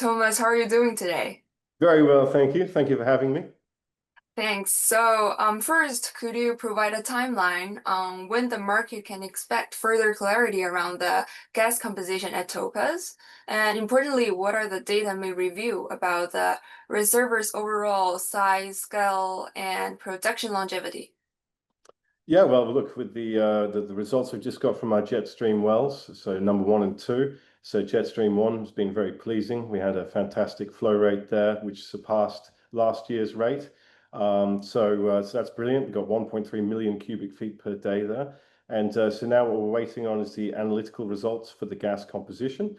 Thomas. How are you doing today? Very well, thank you. Thank you for having me. Thanks. So, first, could you provide a timeline on when the market can expect further clarity around the gas composition at Topaz? And importantly, what are the data may review about the reservoir's overall size, scale, and production longevity? Yeah, well, look, with the results we've just got from our Jetstream wells, so number 1 and 2. So Jetstream 1 has been very pleasing. We had a fantastic flow rate there, which surpassed last year's rate. So that's brilliant. We've got 1.3 million cubic feet per day there. And so now what we're waiting on is the analytical results for the gas composition.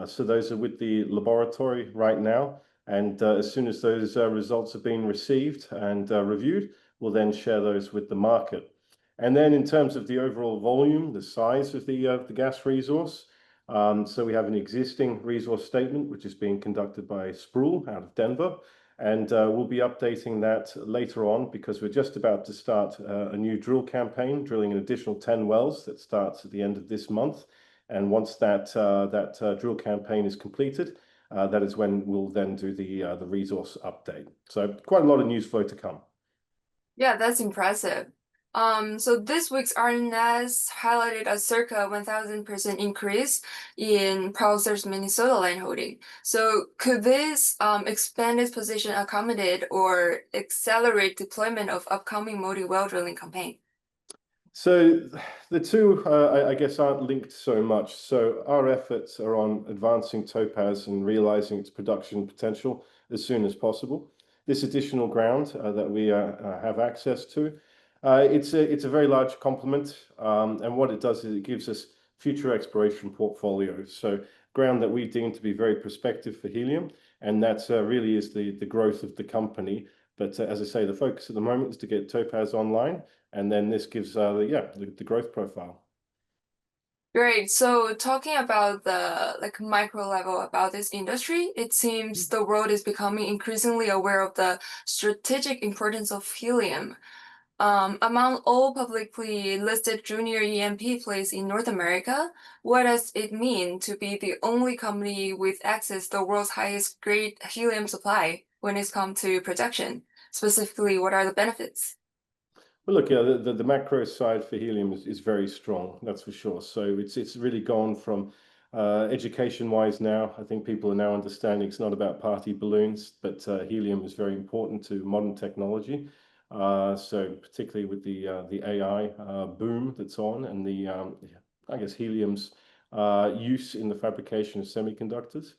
So those are with the laboratory right now. And as soon as those results have been received and reviewed, we'll then share those with the market. And then in terms of the overall volume, the size of the gas resource, so we have an existing resource statement, which is being conducted by Sproul out of Denver. And we'll be updating that later on because we're just about to start a new drill campaign, drilling an additional 10 wells that starts at the end of this month. And once that drill campaign is completed, that is when we'll then do the resource update. So quite a lot of news flow to come. Yeah, that's impressive. So this week's RNS highlighted a circa 1,000% increase in Pulsar's Minnesota land holding. So could this expanded position accommodate or accelerate deployment of upcoming multi-well drilling campaign? So the two, I guess, aren't linked so much. So our efforts are on advancing Topaz and realizing its production potential as soon as possible. This additional ground that we have access to, it's a very large complement, and what it does is it gives us future exploration portfolios. So ground that we deem to be very prospective for helium, and that really is the growth of the company. But as I say, the focus at the moment is to get Topaz online, and then this gives the growth profile. Great. So talking about the micro level about this industry, it seems the world is becoming increasingly aware of the strategic importance of helium. Among all publicly listed junior E&P plays in North America, what does it mean to be the only company with access to the world's highest grade helium supply when it's come to production? Specifically, what are the benefits? Well, look, the macro side for helium is very strong, that's for sure. So it's really gone from education-wise now. I think people are now understanding it's not about party balloons, but helium is very important to modern technology. So particularly with the AI boom that's on, and I guess helium's use in the fabrication of semiconductors.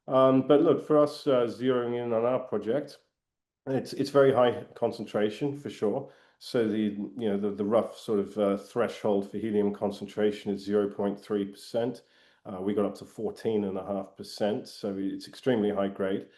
But look, for us zeroing in on our project, it's very high concentration for sure. So the rough sort of threshold for helium concentration is 0.3%. We got up to 14.5%, so it's extremely high grade.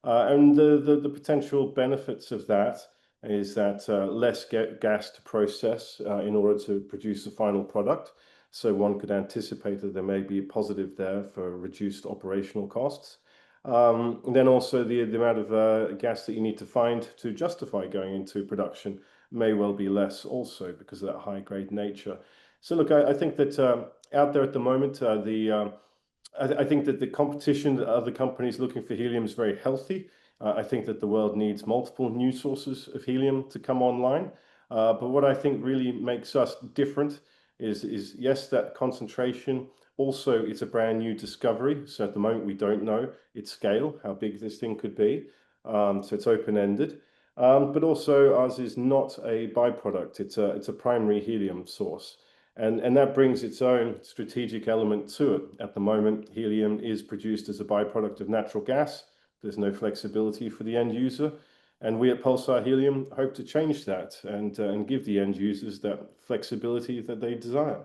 And the potential benefits of that is that less gas to process in order to produce the final product. So one could anticipate that there may be a positive there for reduced operational costs. And then also the amount of gas that you need to find to justify going into production may well be less also because of that high grade nature. So look, I think that out there at the moment, I think that the competition that other companies looking for helium is very healthy. I think that the world needs multiple new sources of helium to come online. But what I think really makes us different is yes, that concentration. Also, it's a brand new discovery. So at the moment, we don't know its scale, how big this thing could be. So it's open-ended. But also ours is not a byproduct. It's a primary helium source. And that brings its own strategic element to it. At the moment, helium is produced as a byproduct of natural gas. There's no flexibility for the end user. And we at Pulsar Helium hope to change that and give the end users that flexibility that they desire.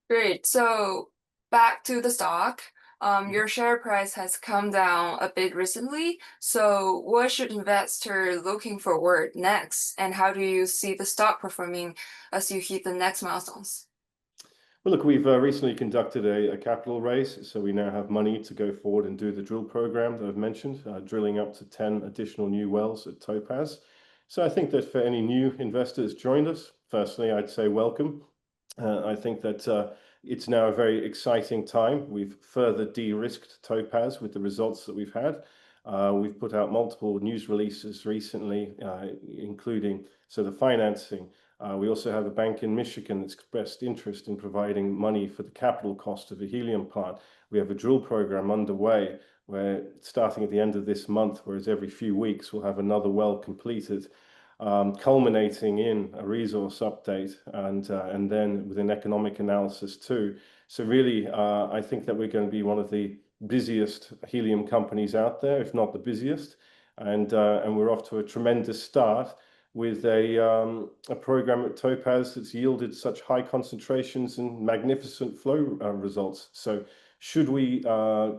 Great. So back to the stock. Your share price has come down a bit recently. So what should investors looking forward next? And how do you see the stock performing as you hit the next milestones? Well, look, we've recently conducted a capital raise, so we now have money to go forward and do the drill program that I've mentioned, drilling up to 10 additional new wells at Topaz. So I think that for any new investors joined us, firstly, I'd say welcome. I think that it's now a very exciting time. We've further de-risked Topaz with the results that we've had. We've put out multiple news releases recently, including the financing. We also have a bank in Michigan that's expressed interest in providing money for the capital cost of a helium plant. We have a drill program underway where, starting at the end of this month, whereas every few weeks we'll have another well completed, culminating in a resource update and then with an economic analysis too. So really, I think that we're going to be one of the busiest helium companies out there, if not the busiest, and we're off to a tremendous start with a program at Topaz that's yielded such high concentrations and magnificent flow results. So should we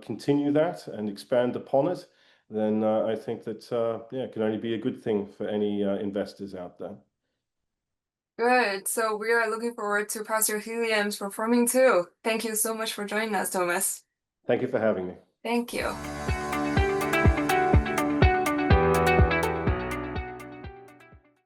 continue that and expand upon it, then I think that it can only be a good thing for any investors out there. Good. So we are looking forward to Pulsar Helium's performing too. Thank you so much for joining us, Thomas. Thank you for having me. Thank you.